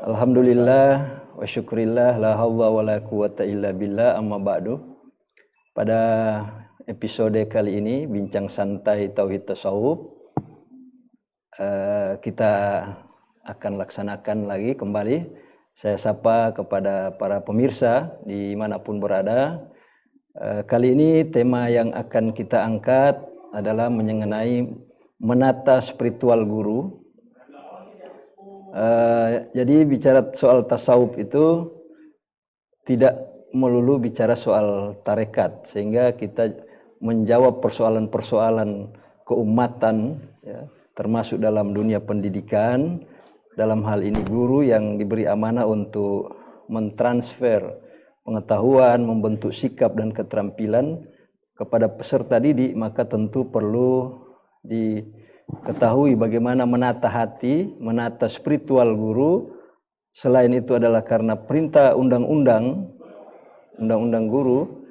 Alhamdulillah wa syukurillah la haula wa la quwata illa billah amma ba'du. Pada episode kali ini bincang santai tauhid tasawuf, kita akan laksanakan lagi kembali. Saya sapa kepada para pemirsa dimanapun berada. Kali ini tema yang akan kita angkat adalah mengenai menata spiritual guru. Jadi bicara soal tasawuf itu tidak melulu bicara soal tarekat, sehingga kita menjawab persoalan-persoalan keumatan, ya, termasuk dalam dunia pendidikan. Dalam hal ini guru yang diberi amanah untuk mentransfer pengetahuan, membentuk sikap dan keterampilan kepada peserta didik, maka tentu perlu diketahui bagaimana menata hati, menata spiritual guru. Selain itu adalah karena perintah undang-undang guru,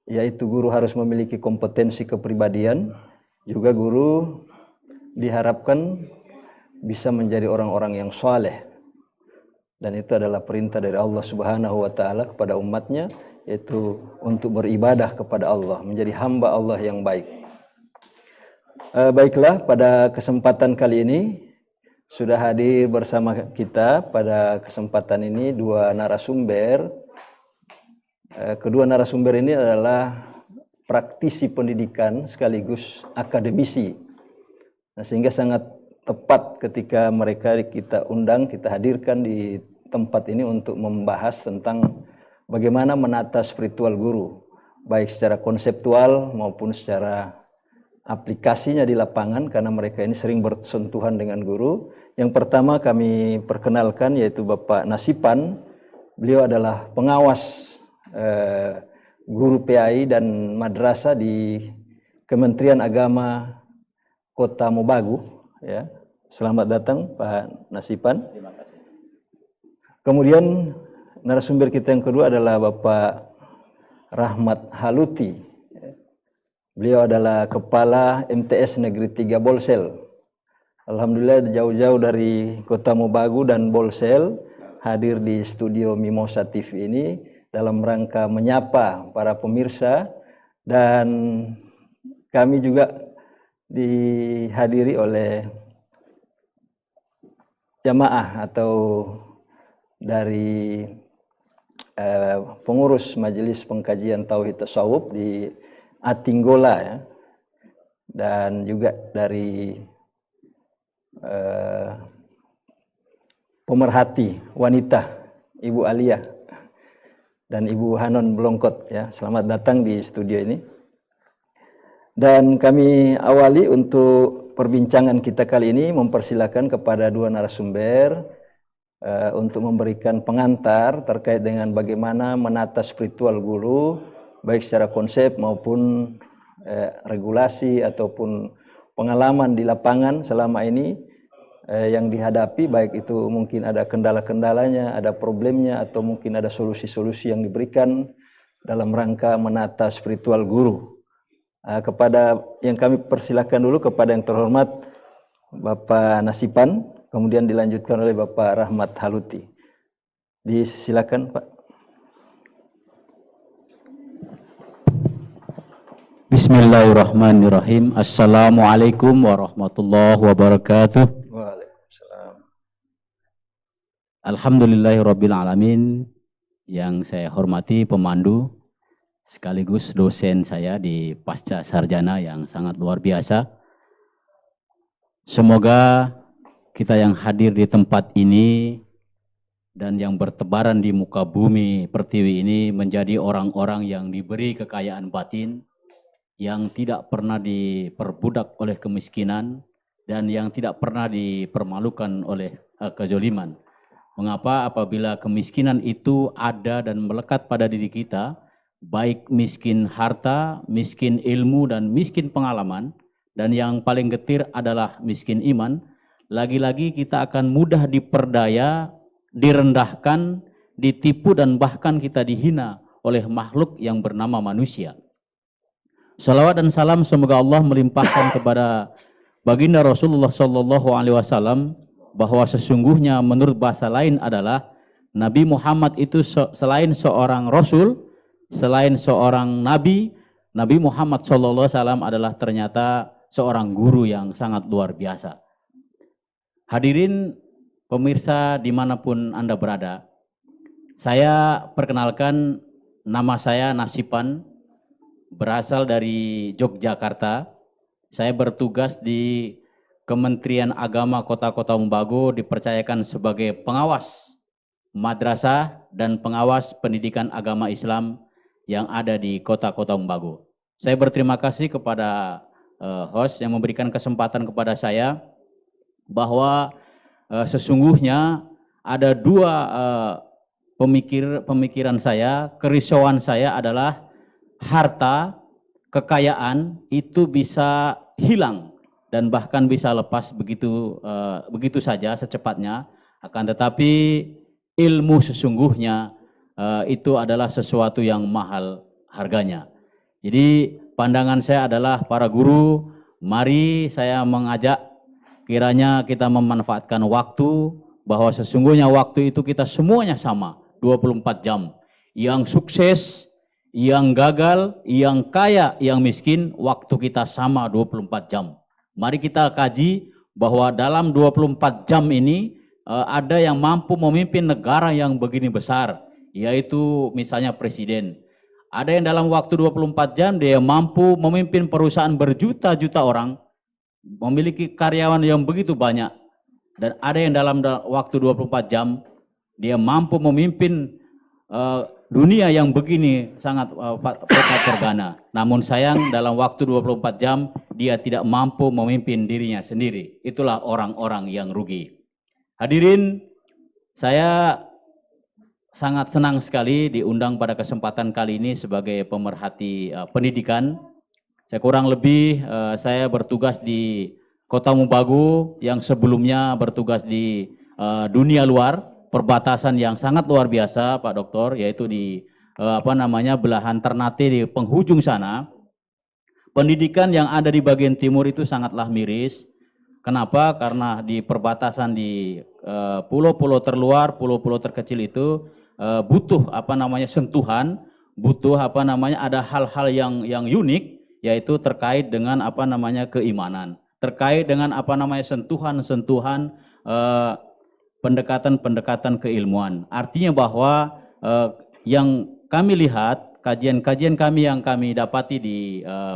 yaitu guru harus memiliki kompetensi kepribadian. Juga guru diharapkan bisa menjadi orang-orang yang saleh. Dan itu adalah perintah dari Allah Subhanahu wa taala kepada umatnya, yaitu untuk beribadah kepada Allah, menjadi hamba Allah yang baik. Baiklah, pada kesempatan kali ini sudah hadir bersama kita pada kesempatan ini dua narasumber. Kedua narasumber ini adalah praktisi pendidikan sekaligus akademisi. Nah, sehingga sangat tepat ketika mereka kita undang, kita hadirkan di tempat ini untuk membahas tentang bagaimana menata spiritual guru, baik secara konseptual maupun secara aplikasinya di lapangan, karena mereka ini sering bersentuhan dengan guru. Yang pertama kami perkenalkan yaitu Bapak Nasipan. Beliau adalah pengawas guru PAI dan madrasah di Kementerian Agama Kota Mobagu. Ya, selamat datang Pak Nasipan. Terima kasih. Kemudian narasumber kita yang kedua adalah Bapak Rahmat Haluti. Beliau adalah Kepala MTS Negeri 3 Bolsel. Alhamdulillah jauh-jauh dari Kota Mobagu dan Bolsel hadir di studio Mimosa TV ini dalam rangka menyapa para pemirsa, dan kami juga dihadiri oleh jamaah atau dari pengurus Majelis Pengkajian Tauhid Tasawuf di Atinggola, ya, dan juga dari pemerhati wanita Ibu Alia dan Ibu Hanon Blongkot, ya. Selamat datang di studio ini. Dan kami awali untuk perbincangan kita kali ini mempersilakan kepada dua narasumber untuk memberikan pengantar terkait dengan bagaimana menata spiritual guru, baik secara konsep maupun regulasi ataupun pengalaman di lapangan selama ini yang dihadapi, baik itu mungkin ada kendala-kendalanya, ada problemnya, atau mungkin ada solusi-solusi yang diberikan dalam rangka menata spiritual guru. Kepada yang kami persilakan dulu kepada yang terhormat Bapak Nasipan, kemudian dilanjutkan oleh Bapak Rahmat Haluti. Disilakan Pak. Bismillahirrahmanirrahim. Assalamualaikum warahmatullahi wabarakatuh. Waalaikumsalam. Alhamdulillahirabbil alamin. Yang saya hormati pemandu sekaligus dosen saya di Pasca Sarjana yang sangat luar biasa. Semoga kita yang hadir di tempat ini dan yang bertebaran di muka bumi pertiwi ini menjadi orang-orang yang diberi kekayaan batin, yang tidak pernah diperbudak oleh kemiskinan, dan yang tidak pernah dipermalukan oleh kezaliman. Mengapa? Apabila kemiskinan itu ada dan melekat pada diri kita, baik miskin harta, miskin ilmu, dan miskin pengalaman, dan yang paling getir adalah miskin iman, lagi-lagi kita akan mudah diperdaya, direndahkan, ditipu, dan bahkan kita dihina oleh makhluk yang bernama manusia. Salawat dan salam semoga Allah melimpahkan kepada baginda Rasulullah SAW bahwa sesungguhnya menurut bahasa lain adalah Nabi Muhammad itu selain seorang Rasul, selain seorang Nabi, Nabi Muhammad SAW adalah ternyata seorang guru yang sangat luar biasa. Hadirin pemirsa dimanapun Anda berada, saya perkenalkan, nama saya Nasipan, berasal dari Yogyakarta. Saya bertugas di Kementerian Agama Kota Tombago, dipercayakan sebagai pengawas madrasah dan pengawas pendidikan agama Islam yang ada di Kota Tombago. Saya berterima kasih kepada host yang memberikan kesempatan kepada saya bahwa sesungguhnya ada dua pemikiran saya, kerisauan saya adalah harta, kekayaan itu bisa hilang dan bahkan bisa lepas begitu saja secepatnya. Akan tetapi ilmu sesungguhnya itu adalah sesuatu yang mahal harganya. Jadi pandangan saya adalah para guru, mari saya mengajak kiranya kita memanfaatkan waktu, bahwa sesungguhnya waktu itu kita semuanya sama, 24 jam. Yang sukses, yang gagal, yang kaya, yang miskin, waktu kita sama 24 jam. Mari kita kaji bahwa dalam 24 jam ini ada yang mampu memimpin negara yang begini besar, yaitu misalnya presiden. Ada yang dalam waktu 24 jam dia mampu memimpin perusahaan berjuta-juta orang, memiliki karyawan yang begitu banyak. Dan ada yang dalam waktu 24 jam dia mampu memimpin dunia yang begini sangat tergana. Namun sayang dalam waktu 24 jam dia tidak mampu memimpin dirinya sendiri. Itulah orang-orang yang rugi. Hadirin, saya sangat senang sekali diundang pada kesempatan kali ini sebagai pemerhati pendidikan. Saya kurang lebih saya bertugas di Kota Tombago yang sebelumnya bertugas di dunia luar, perbatasan yang sangat luar biasa Pak Doktor, yaitu di belahan Ternate di penghujung sana. Pendidikan yang ada di bagian timur itu sangatlah miris. Kenapa? Karena di perbatasan di pulau-pulau terluar, pulau-pulau terkecil itu butuh sentuhan, butuh ada hal-hal yang unik, yaitu terkait dengan keimanan, terkait dengan sentuhan-sentuhan pendekatan-pendekatan keilmuan. Artinya bahwa yang kami lihat, kajian-kajian kami yang kami dapati di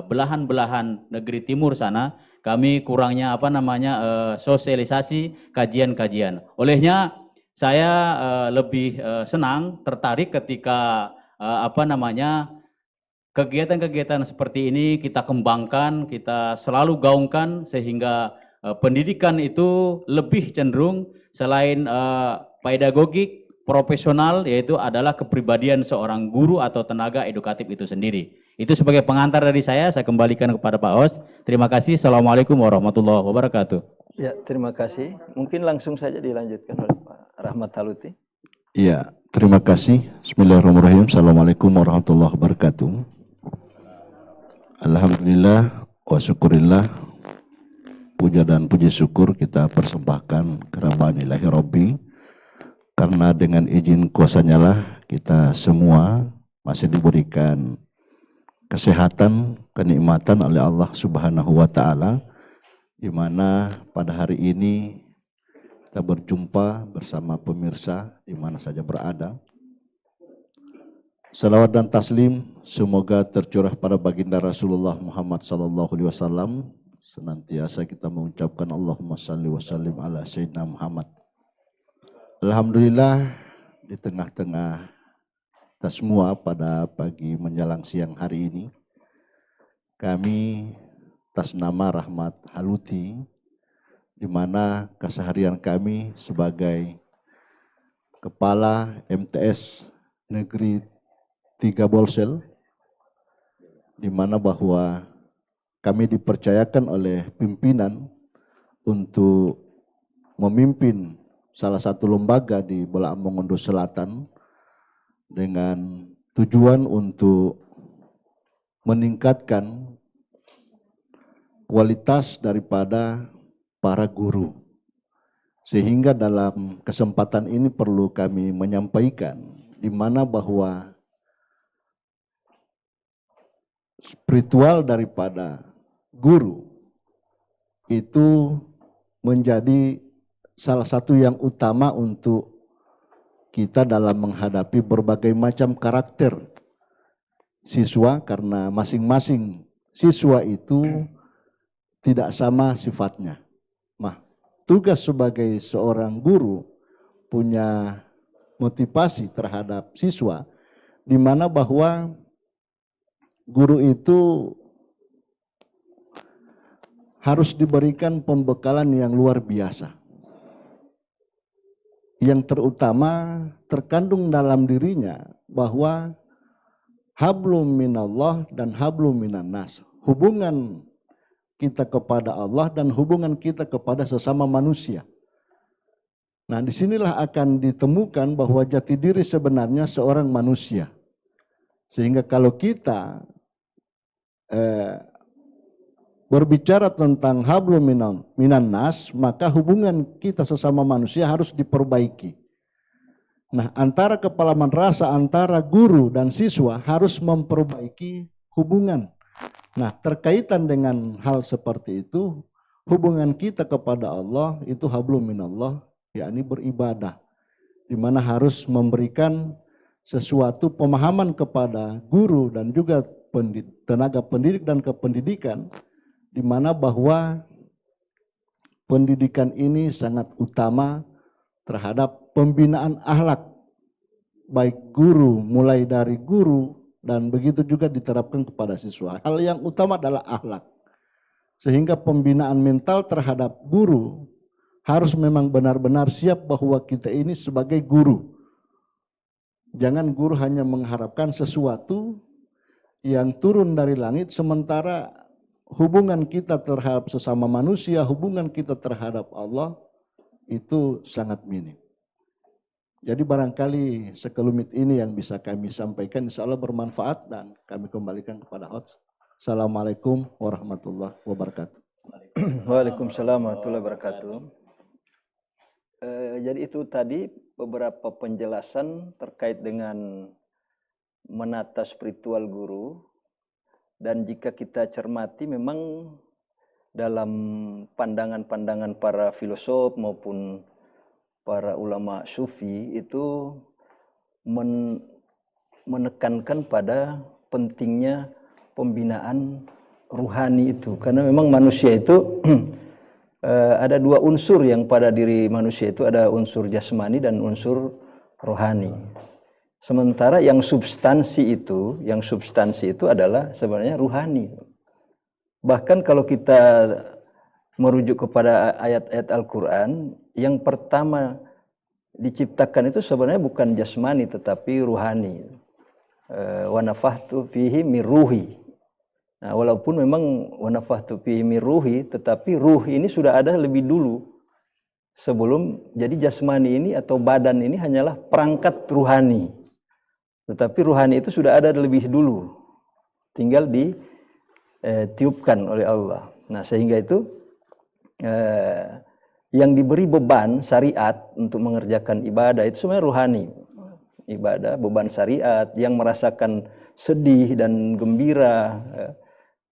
belahan-belahan negeri timur sana, kami kurangnya sosialisasi kajian-kajian. Olehnya saya lebih senang, tertarik ketika kegiatan-kegiatan seperti ini kita kembangkan, kita selalu gaungkan sehingga pendidikan itu lebih cenderung selain pedagogik profesional, yaitu adalah kepribadian seorang guru atau tenaga edukatif itu sendiri. Itu sebagai pengantar dari saya kembalikan kepada Pak Host. Terima kasih. Assalamualaikum warahmatullahi wabarakatuh. Ya, terima kasih. Mungkin langsung saja dilanjutkan oleh Pak Rahmat Haluti. Ya, terima kasih. Bismillahirrahmanirrahim. Assalamualaikum warahmatullahi wabarakatuh. Alhamdulillah wa syukurillah. Puja dan puji syukur kita persembahkan kerabanillahi Rabbi. Karena dengan izin kuasanya lah kita semua masih diberikan kesehatan, kenikmatan oleh Allah Subhanahu wa Ta'ala, di mana pada hari ini kita berjumpa bersama pemirsa di mana saja berada. Salawat dan taslim semoga tercurah pada baginda Rasulullah Muhammad SAW. Senantiasa kita mengucapkan Allahumma salli wa sallim ala Sayyidina Muhammad. Alhamdulillah, di tengah-tengah kita semua pada pagi menjelang siang hari ini, kami atas nama Rahmat Haluti, di mana keseharian kami sebagai Kepala MTS Negeri 3 Bolsel, di mana bahwa kami dipercayakan oleh pimpinan untuk memimpin salah satu lembaga di Bolaang Mongondo Selatan dengan tujuan untuk meningkatkan kualitas daripada para guru Sehingga dalam kesempatan ini perlu kami menyampaikan di mana bahwa spiritual daripada guru itu menjadi salah satu yang utama untuk kita dalam menghadapi berbagai macam karakter siswa, karena masing-masing siswa itu tidak sama sifatnya. Nah, tugas sebagai seorang guru punya motivasi terhadap siswa, di mana bahwa guru itu harus diberikan pembekalan yang luar biasa. Yang terutama terkandung dalam dirinya bahwa hablum minallah dan hablum minannas. Hubungan kita kepada Allah dan hubungan kita kepada sesama manusia. Nah, disinilah akan ditemukan bahwa jati diri sebenarnya seorang manusia. Sehingga kalau kita berbicara tentang hablum minannas, maka hubungan kita sesama manusia harus diperbaiki. Nah, antara kepala madrasah, antara guru dan siswa harus memperbaiki hubungan. Nah, terkaitan dengan hal seperti itu, hubungan kita kepada Allah itu hablum minallah, yakni beribadah, di mana harus memberikan sesuatu pemahaman kepada guru dan juga tenaga pendidik dan kependidikan, di mana bahwa pendidikan ini sangat utama terhadap pembinaan akhlak, baik guru, mulai dari guru, dan begitu juga diterapkan kepada siswa. Hal yang utama adalah akhlak. Sehingga pembinaan mental terhadap guru harus memang benar-benar siap bahwa kita ini sebagai guru. Jangan guru hanya mengharapkan sesuatu yang turun dari langit, sementara hubungan kita terhadap sesama manusia, hubungan kita terhadap Allah itu sangat minim. Jadi barangkali sekelumit ini yang bisa kami sampaikan, insya Allah bermanfaat, dan kami kembalikan kepada host. Assalamualaikum warahmatullahi wabarakatuh. Waalaikumsalam warahmatullahi wabarakatuh. Jadi itu tadi beberapa penjelasan terkait dengan menata spiritual guru. Dan jika kita cermati, memang dalam pandangan-pandangan para filosof maupun para ulama sufi itu menekankan pada pentingnya pembinaan ruhani itu. Karena memang manusia itu ada dua unsur yang pada diri manusia itu, ada unsur jasmani dan unsur rohani. Sementara yang substansi itu adalah sebenarnya ruhani. Bahkan kalau kita merujuk kepada ayat-ayat Al-Quran, yang pertama diciptakan itu sebenarnya bukan jasmani tetapi ruhani. Wa nafakhtu fihi min ruhi. Nah, walaupun memang wa nafakhtu fihi min ruhi, tetapi ruh ini sudah ada lebih dulu. Sebelum jadi jasmani ini atau badan ini hanyalah perangkat ruhani. Tetapi ruhani itu sudah ada lebih dulu, tinggal ditiupkan oleh Allah. Nah, sehingga itu yang diberi beban syariat untuk mengerjakan ibadah itu sebenarnya ruhani. Ibadah, beban syariat, yang merasakan sedih dan gembira,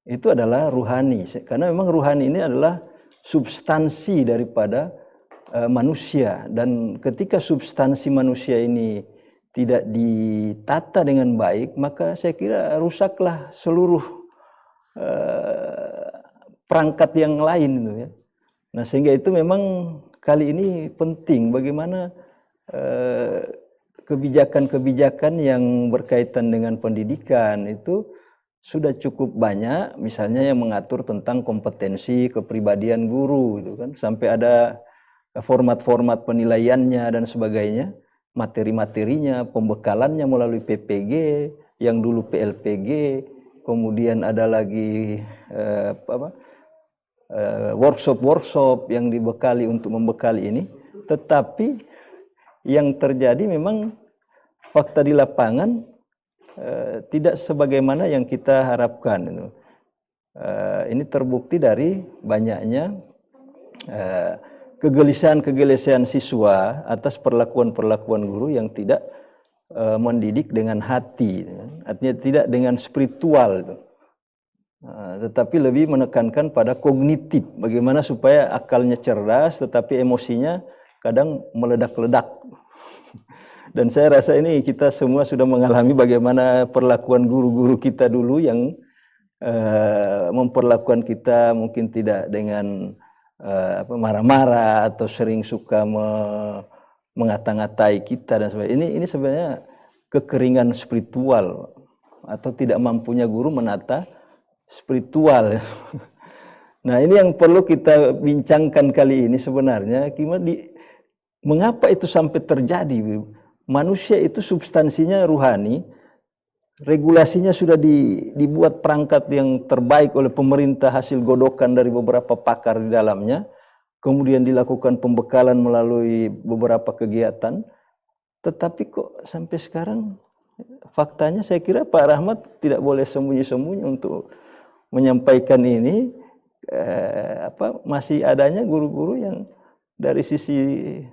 itu adalah ruhani. Karena memang ruhani ini adalah substansi daripada manusia. Dan ketika substansi manusia ini tidak ditata dengan baik, maka saya kira rusaklah seluruh perangkat yang lain gitu ya. Nah, sehingga itu memang kali ini penting bagaimana kebijakan-kebijakan yang berkaitan dengan pendidikan itu sudah cukup banyak, misalnya yang mengatur tentang kompetensi kepribadian guru gitu kan, sampai ada format-format penilaiannya dan sebagainya, materi-materinya, pembekalannya melalui PPG, yang dulu PLPG, kemudian ada lagi workshop-workshop yang dibekali untuk membekali ini. Tetapi yang terjadi memang fakta di lapangan tidak sebagaimana yang kita harapkan. Ini terbukti dari banyaknya kegelisahan siswa atas perlakuan guru yang tidak mendidik dengan hati, artinya tidak dengan spiritual, tetapi lebih menekankan pada kognitif, bagaimana supaya akalnya cerdas tetapi emosinya kadang meledak-ledak. Dan saya rasa ini kita semua sudah mengalami bagaimana perlakuan guru-guru kita dulu yang memperlakukan kita mungkin tidak dengan marah-marah atau sering suka mengata-ngatai kita dan sebagainya. Ini sebenarnya kekeringan spiritual atau tidak mampunya guru menata spiritual. Nah, ini yang perlu kita bincangkan kali ini sebenarnya, mengapa itu sampai terjadi? Manusia itu substansinya ruhani, regulasinya sudah dibuat perangkat yang terbaik oleh pemerintah hasil godokan dari beberapa pakar di dalamnya, kemudian dilakukan pembekalan melalui beberapa kegiatan, tetapi kok sampai sekarang faktanya saya kira Pak Rahmat tidak boleh sembunyi-sembunyi untuk menyampaikan ini, masih adanya guru-guru yang dari sisi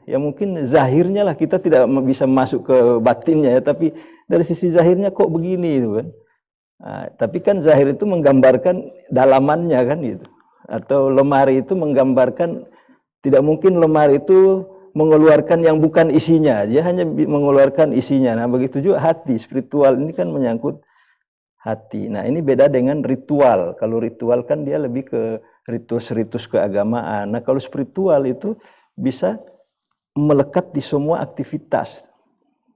ya mungkin zahirnya lah, kita tidak bisa masuk ke batinnya ya, tapi dari sisi zahirnya kok begini itu kan. Tapi kan zahir itu menggambarkan dalamannya kan gitu. Atau lemari itu menggambarkan, tidak mungkin lemari itu mengeluarkan yang bukan isinya, dia hanya mengeluarkan isinya. Nah, begitu juga hati, spiritual ini kan menyangkut hati. Nah, ini beda dengan ritual. Kalau ritual kan dia lebih ke ritus-ritus keagamaan. Nah, kalau spiritual itu bisa melekat di semua aktivitas,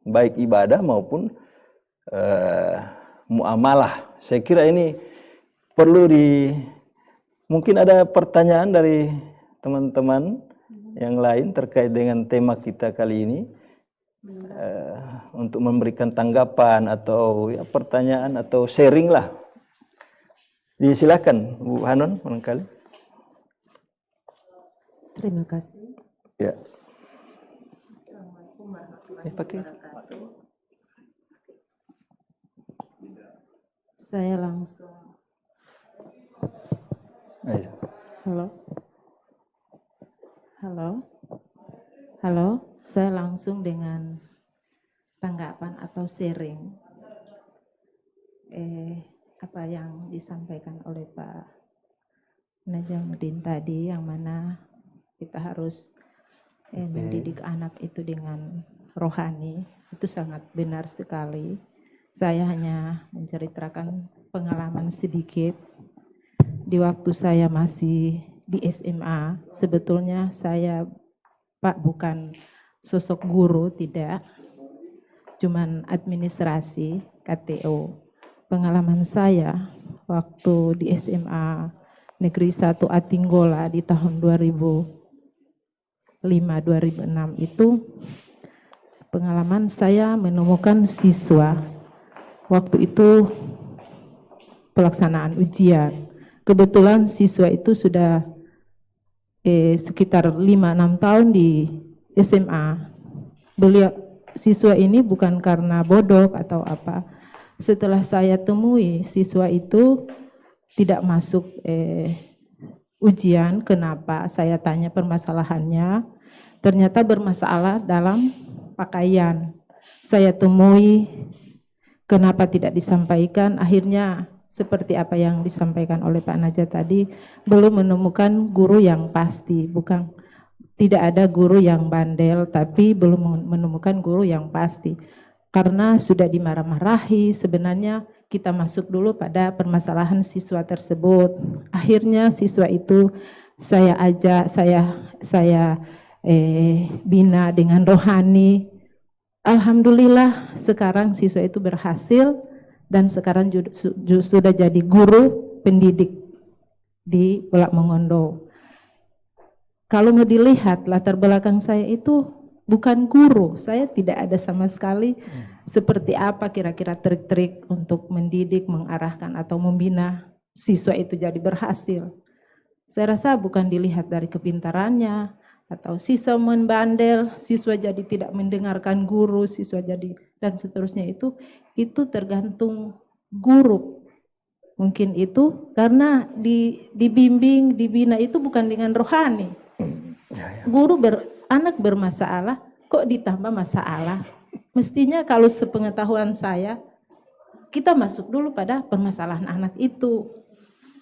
baik ibadah maupun muamalah. Saya kira ini perlu mungkin ada pertanyaan dari teman-teman yang lain terkait dengan tema kita kali ini, untuk memberikan tanggapan atau ya, pertanyaan atau sharing lah. Silakan Bu Hanon barangkali. Terima kasih. Ya. Assalamualaikum warahmatullahi wabarakatuh. Saya langsung. Ayo. Halo. Saya langsung dengan tanggapan atau sharing apa yang disampaikan oleh Pak Najamuddin tadi, yang mana kita harus mendidik anak itu dengan rohani. Itu sangat benar sekali. Saya hanya menceritakan pengalaman sedikit. Di waktu saya masih di SMA, sebetulnya saya Pak bukan sosok guru, tidak, cuman administrasi KTO. Pengalaman saya waktu di SMA Negeri 1 Atinggola di tahun 2005-2006 itu, pengalaman saya menemukan siswa waktu itu pelaksanaan ujian. Kebetulan siswa itu sudah sekitar 5-6 tahun di SMA. Siswa ini bukan karena bodoh atau apa. Setelah saya temui siswa itu tidak masuk ujian, kenapa? Saya tanya permasalahannya. Ternyata bermasalah dalam pakaian. Saya temui kenapa tidak disampaikan. Akhirnya seperti apa yang disampaikan oleh Pak Najat tadi, belum menemukan guru yang pasti. Tidak ada guru yang bandel, tapi belum menemukan guru yang pasti. Karena sudah dimarah-marahi, sebenarnya kita masuk dulu pada permasalahan siswa tersebut. Akhirnya siswa itu saya ajak, saya bina dengan rohani. Alhamdulillah sekarang siswa itu berhasil dan sekarang sudah jadi guru pendidik di Pulau Mongondo. Kalau mau dilihat latar belakang saya itu bukan guru, saya tidak ada sama sekali seperti apa kira-kira trik-trik untuk mendidik, mengarahkan atau membina siswa itu jadi berhasil. Saya rasa bukan dilihat dari kepintarannya atau siswa membandel, siswa jadi tidak mendengarkan guru, siswa jadi dan seterusnya, itu tergantung guru. Mungkin itu karena dibimbing, dibina itu bukan dengan rohani. Anak bermasalah kok ditambah masalah. Mestinya kalau sepengetahuan saya, kita masuk dulu pada permasalahan anak itu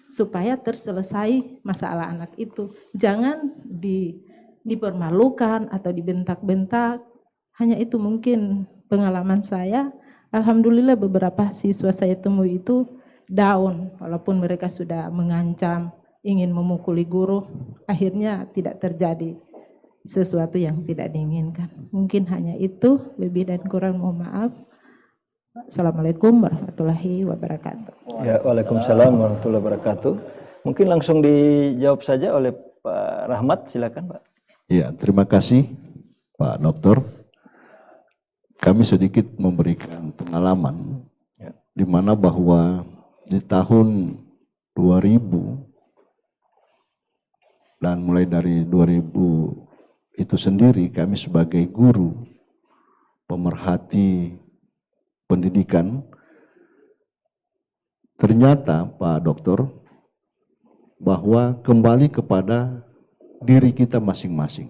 supaya terselesai masalah anak itu. Jangan dipermalukan atau dibentak-bentak. Hanya itu mungkin pengalaman saya. Alhamdulillah beberapa siswa saya temui itu down, walaupun mereka sudah mengancam ingin memukuli guru, akhirnya tidak terjadi sesuatu yang tidak diinginkan. Mungkin hanya itu, lebih dan kurang mohon maaf. Assalamualaikum warahmatullahi wabarakatuh. Ya, Waalaikumsalam warahmatullahi wabarakatuh. Mungkin langsung dijawab saja oleh Pak Rahmat, silakan Pak. Ya, terima kasih Pak Dokter. Kami sedikit memberikan pengalaman Ya. di mana bahwa di tahun 2000 dan mulai dari 2000 itu sendiri kami sebagai guru pemerhati pendidikan, ternyata Pak Dokter bahwa kembali kepada diri kita masing-masing.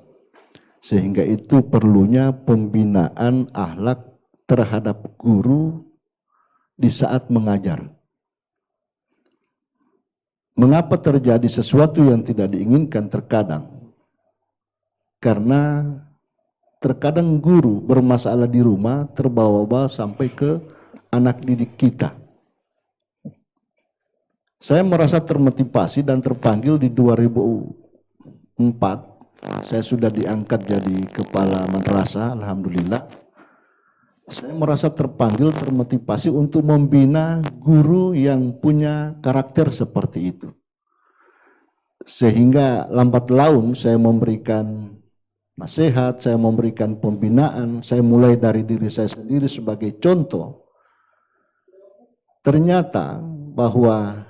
Sehingga itu perlunya pembinaan akhlak terhadap guru di saat mengajar. Mengapa terjadi sesuatu yang tidak diinginkan terkadang? Karena terkadang guru bermasalah di rumah terbawa-bawa sampai ke anak didik kita. Saya merasa termotivasi dan terpanggil di 2004. Saya sudah diangkat jadi kepala madrasah, alhamdulillah. Saya merasa terpanggil, termotivasi untuk membina guru yang punya karakter seperti itu. Sehingga lambat laun saya memberikan nasihat, saya memberikan pembinaan, saya mulai dari diri saya sendiri sebagai contoh. Ternyata bahwa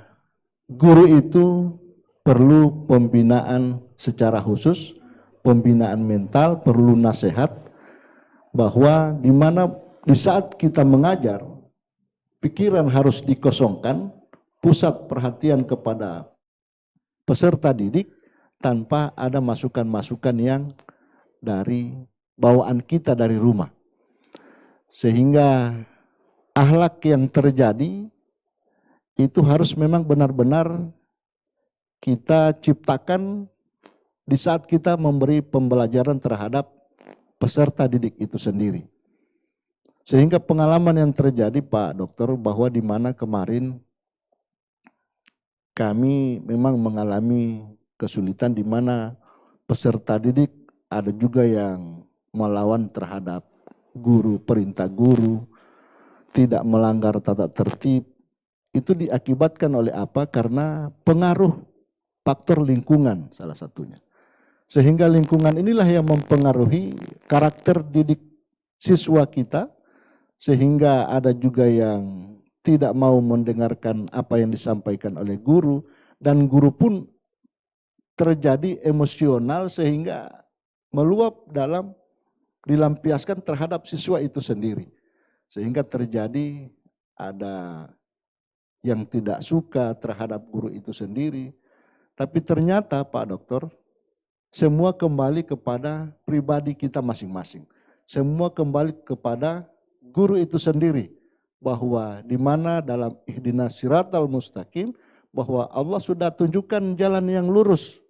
guru itu perlu pembinaan secara khusus, pembinaan mental, perlu nasihat, bahwa di mana di saat kita mengajar, pikiran harus dikosongkan, pusat perhatian kepada peserta didik tanpa ada masukan-masukan yang dari bawaan kita dari rumah. Sehingga akhlak yang terjadi itu harus memang benar-benar kita ciptakan di saat kita memberi pembelajaran terhadap peserta didik itu sendiri. Sehingga pengalaman yang terjadi Pak Dokter bahwa di mana kemarin kami memang mengalami kesulitan di mana peserta didik ada juga yang melawan terhadap guru, perintah guru, tidak melanggar tata tertib. Itu diakibatkan oleh apa? Karena pengaruh faktor lingkungan salah satunya. Sehingga lingkungan inilah yang mempengaruhi karakter didik siswa kita, sehingga ada juga yang tidak mau mendengarkan apa yang disampaikan oleh guru, dan guru pun terjadi emosional sehingga meluap dalam dilampiaskan terhadap siswa itu sendiri. Sehingga terjadi ada yang tidak suka terhadap guru itu sendiri. Tapi ternyata Pak Dokter, semua kembali kepada pribadi kita masing-masing. Semua kembali kepada guru itu sendiri. Bahwa di mana dalam ihdinas siratal mustaqim, bahwa Allah sudah tunjukkan jalan yang lurus.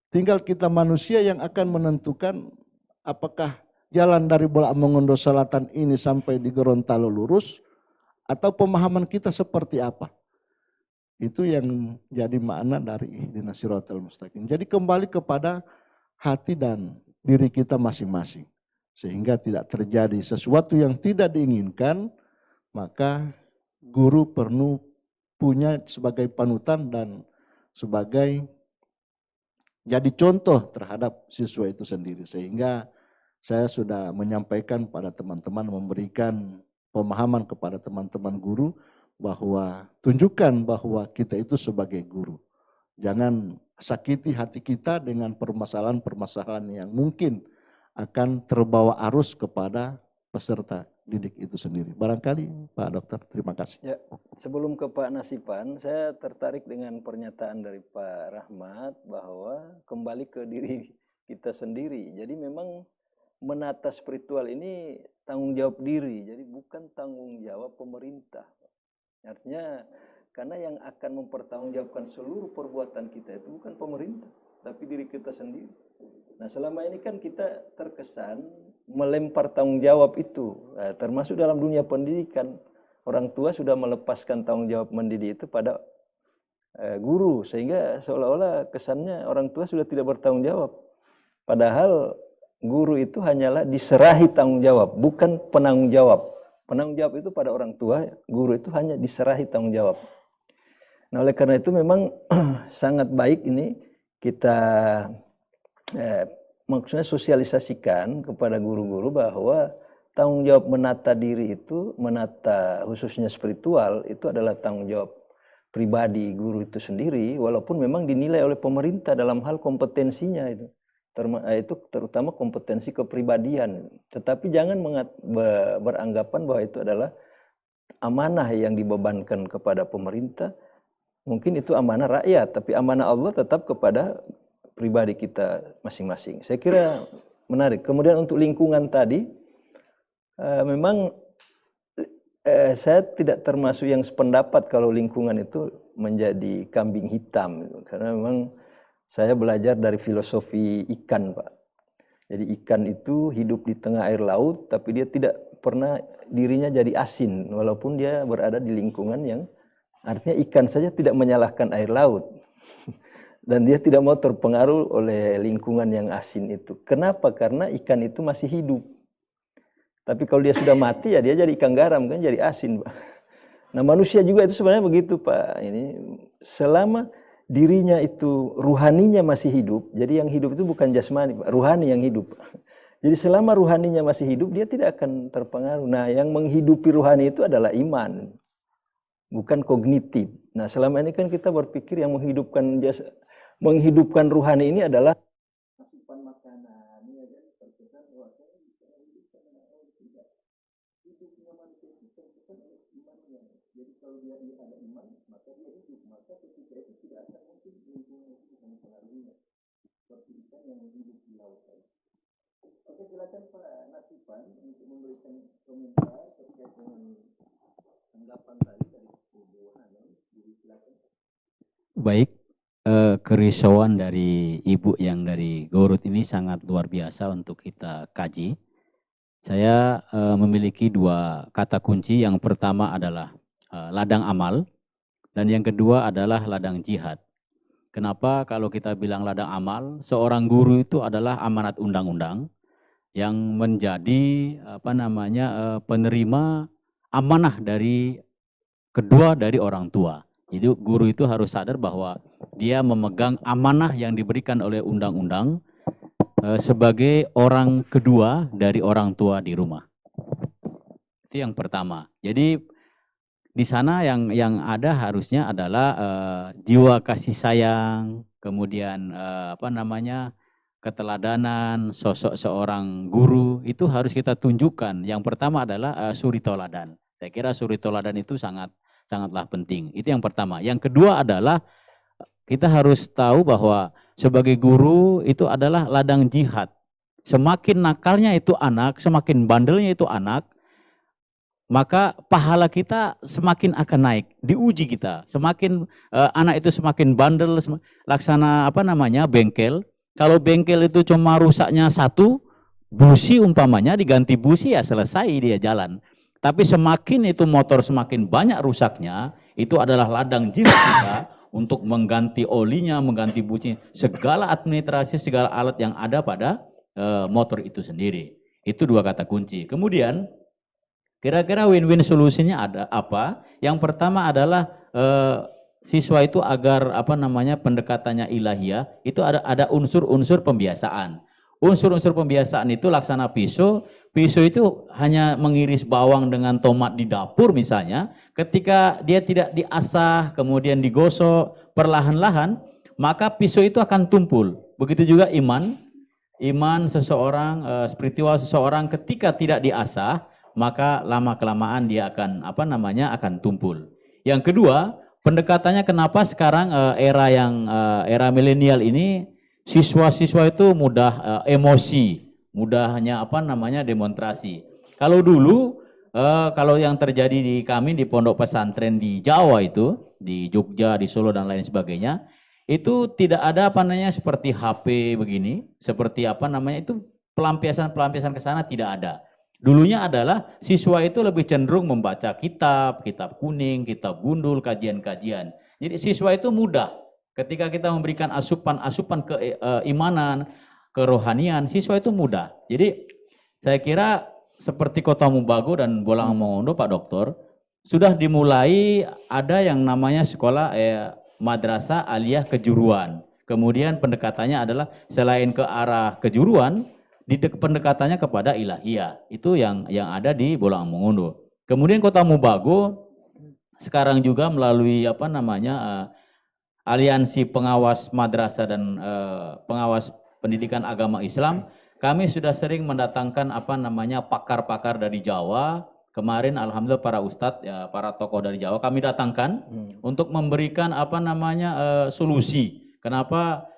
Tinggal kita manusia yang akan menentukan apakah jalan dari Bolak Mongondo Selatan ini sampai di Gorontalo lurus, atau pemahaman kita seperti apa. Itu yang jadi makna dari ihdinas siratal mustaqim. Jadi kembali kepada hati dan diri kita masing-masing. Sehingga tidak terjadi sesuatu yang tidak diinginkan, maka guru perlu punya sebagai panutan dan sebagai jadi contoh terhadap siswa itu sendiri. Sehingga saya sudah menyampaikan pada teman-teman, memberikan pemahaman kepada teman-teman guru, bahwa tunjukkan bahwa kita itu sebagai guru. Jangan sakiti hati kita dengan permasalahan-permasalahan yang mungkin akan terbawa arus kepada peserta didik itu sendiri. Barangkali Pak Dokter, terima kasih. Ya, sebelum ke Pak Nasipan, saya tertarik dengan pernyataan dari Pak Rahmat bahwa kembali ke diri kita sendiri. Jadi memang menata spiritual ini tanggung jawab diri, jadi bukan tanggung jawab pemerintah. Artinya karena yang akan mempertanggungjawabkan seluruh perbuatan kita itu bukan pemerintah, tapi diri kita sendiri. Nah, selama ini kan kita terkesan melempar tanggung jawab itu, termasuk dalam dunia pendidikan. Orang tua sudah melepaskan tanggung jawab mendidik itu pada guru, sehingga seolah-olah kesannya orang tua sudah tidak bertanggung jawab. Padahal guru itu hanyalah diserahi tanggung jawab, bukan penanggung jawab. Penanggung jawab itu pada orang tua, guru itu hanya diserahi tanggung jawab. Nah, oleh karena itu memang sangat baik ini kita maksudnya sosialisasikan kepada guru-guru bahwa tanggung jawab menata diri itu, menata khususnya spiritual, itu adalah tanggung jawab pribadi guru itu sendiri, walaupun memang dinilai oleh pemerintah dalam hal kompetensinya itu terutama kompetensi kepribadian. Tetapi jangan beranggapan bahwa itu adalah amanah yang dibebankan kepada pemerintah. Mungkin itu amanah rakyat, tapi amanah Allah tetap kepada pribadi kita masing-masing. Saya kira menarik. Kemudian untuk lingkungan tadi, memang saya tidak termasuk yang sependapat kalau lingkungan itu menjadi kambing hitam, karena memang saya belajar dari filosofi ikan, Pak. Jadi ikan itu hidup di tengah air laut, tapi dia tidak pernah dirinya jadi asin, walaupun dia berada di lingkungan yang artinya ikan saja tidak menyalahkan air laut. Dan dia tidak mau terpengaruh oleh lingkungan yang asin itu. Kenapa? Karena ikan itu masih hidup. Tapi kalau dia sudah mati, ya dia jadi ikan garam, kan jadi asin, Pak. Nah, manusia juga itu sebenarnya begitu, Pak. Ini selama dirinya itu ruhaninya masih hidup, jadi yang hidup itu bukan jasmani, Pak, ruhani yang hidup. Jadi selama ruhaninya masih hidup, dia tidak akan terpengaruh. Nah, yang menghidupi ruhani itu adalah iman, bukan kognitif. Nah, selama ini kan kita berpikir yang menghidupkan ruhani ini adalah asupan makanan. Ini aja terkesan bahwasanya bisa menghidupkan ruhani, tidak. Hidupnya manusia itu terkesan oleh imannya. Jadi kalau dia ada iman, maka dia hidup. Maka ketika itu tidak akan mungkin lingkungan itu mempengaruhinya. Seperti ikan yang hidup di lautan. Oke, silakan Pak Nasiban untuk memberikan komentar terkait dengan tanggapan tadi dari Ibu Hanum. Jadi silakan. Baik, kerisauan dari Ibu yang dari Gorut ini sangat luar biasa untuk kita kaji. Saya memiliki dua kata kunci. Yang pertama adalah ladang amal, dan yang kedua adalah ladang jihad. Kenapa kalau kita bilang ladang amal? Seorang guru itu adalah amanat undang-undang yang menjadi penerima amanah dari kedua dari orang tua. Jadi guru itu harus sadar bahwa dia memegang amanah yang diberikan oleh undang-undang sebagai orang kedua dari orang tua di rumah. Itu yang pertama. Jadi di sana yang ada harusnya adalah jiwa kasih sayang, kemudian keteladanan, sosok seorang guru itu harus kita tunjukkan. Yang pertama adalah suri toladan. Saya kira suri toladan itu sangatlah penting. Itu yang pertama. Yang kedua adalah kita harus tahu bahwa sebagai guru itu adalah ladang jihad. Semakin nakalnya itu anak, semakin bandelnya itu anak, maka pahala kita semakin akan naik, diuji kita. Semakin anak itu semakin bandel, laksana bengkel. Kalau bengkel itu cuma rusaknya satu, busi umpamanya diganti busi ya selesai dia jalan. Tapi semakin itu motor semakin banyak rusaknya, itu adalah ladang jihad kita untuk mengganti olinya, mengganti businya, segala administrasi, segala alat yang ada pada motor itu sendiri. Itu dua kata kunci. Kemudian kira-kira win-win solusinya ada apa? Yang pertama adalah siswa itu agar pendekatannya ilahiyah, itu ada unsur-unsur pembiasaan. Unsur-unsur pembiasaan itu laksana pisau. Pisau itu hanya mengiris bawang dengan tomat di dapur misalnya. Ketika dia tidak diasah, kemudian digosok perlahan-lahan, maka pisau itu akan tumpul. Begitu juga iman seseorang, spiritual seseorang ketika tidak diasah, maka lama-kelamaan dia akan akan tumpul. Yang kedua, pendekatannya kenapa sekarang era milenial ini siswa-siswa itu mudah emosi, mudah hanya demonstrasi. Kalau dulu kalau yang terjadi di kami di pondok pesantren di Jawa itu, di Jogja, di Solo dan lain sebagainya, itu tidak ada seperti HP begini, seperti itu pelampiasan ke sana tidak ada. Dulunya adalah siswa itu lebih cenderung membaca kitab kuning, kitab gundul, kajian-kajian. Jadi siswa itu mudah. Ketika kita memberikan asupan keimanan, kerohanian, siswa itu mudah. Jadi saya kira seperti Kota Mubago dan Bolang Mongondo, Pak Dokter, sudah dimulai ada yang namanya sekolah madrasah aliyah kejuruan. Kemudian pendekatannya adalah selain ke arah kejuruan, pendekatannya kepada ilahiyah. Itu yang ada di Bolang Mongondo. Kemudian Kota Mubago sekarang juga melalui aliansi pengawas madrasah dan pengawas pendidikan agama Islam, kami sudah sering mendatangkan pakar-pakar dari Jawa. Kemarin alhamdulillah para ustadz, para tokoh dari Jawa kami datangkan untuk memberikan solusi. Kenapa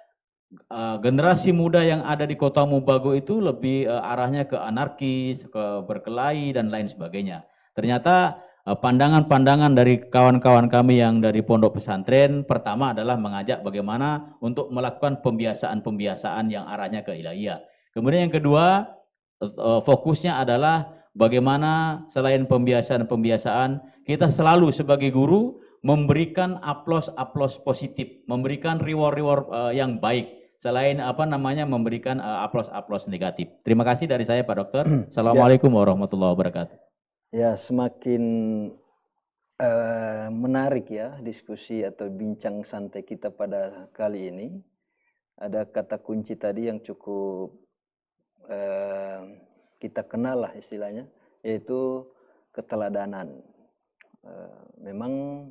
generasi muda yang ada di Kota Mubago itu lebih arahnya ke anarkis, ke berkelahi dan lain sebagainya. Ternyata pandangan-pandangan dari kawan-kawan kami yang dari pondok pesantren pertama adalah mengajak bagaimana untuk melakukan pembiasaan-pembiasaan yang arahnya ke ilahiyah. Kemudian yang kedua, fokusnya adalah bagaimana selain pembiasaan-pembbiasaan, kita selalu sebagai guru memberikan aplaus positif, memberikan reward yang baik, selain memberikan aplaus negatif. Terima kasih dari saya Pak Dokter. Assalamualaikum warahmatullahi wabarakatuh. Ya, semakin menarik ya diskusi atau bincang santai kita pada kali ini. Ada kata kunci tadi yang cukup kita kenal lah istilahnya, yaitu keteladanan. Memang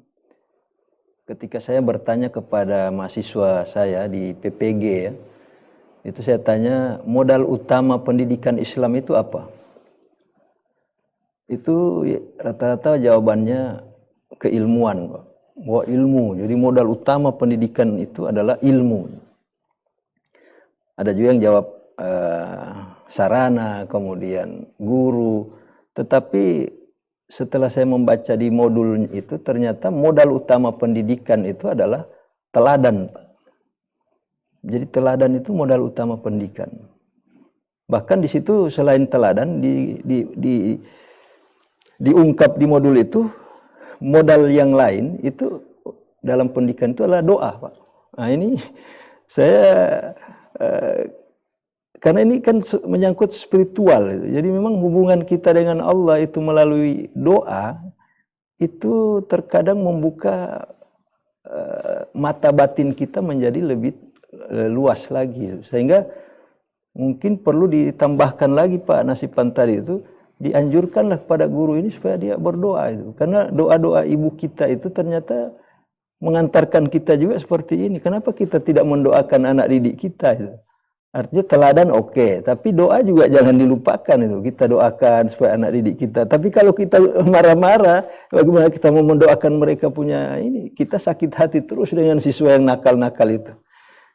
ketika saya bertanya kepada mahasiswa saya di PPG ya, itu saya tanya modal utama pendidikan Islam itu apa? Itu rata-rata jawabannya keilmuan, Pak. Bahwa ilmu. Jadi modal utama pendidikan itu adalah ilmu. Ada juga yang jawab sarana, kemudian guru. Tetapi setelah saya membaca di modul itu, ternyata modal utama pendidikan itu adalah teladan. Jadi teladan itu modal utama pendidikan. Bahkan di situ selain teladan diungkap di modul itu, modal yang lain itu dalam pendidikan itu adalah doa, Pak. Nah ini saya karena ini kan menyangkut spiritual, jadi memang hubungan kita dengan Allah itu melalui doa itu terkadang membuka mata batin kita menjadi lebih luas lagi, sehingga mungkin perlu ditambahkan lagi Pak Nasipan tadi itu, dianjurkanlah kepada guru ini supaya dia berdoa itu, karena doa-doa ibu kita itu ternyata mengantarkan kita juga seperti ini. Kenapa kita tidak mendoakan anak didik kita itu? Artinya teladan oke, tapi doa juga jangan dilupakan itu. Kita doakan supaya anak didik kita. Tapi kalau kita marah-marah, bagaimana kita mau mendoakan mereka punya ini? Kita sakit hati terus dengan siswa yang nakal-nakal itu.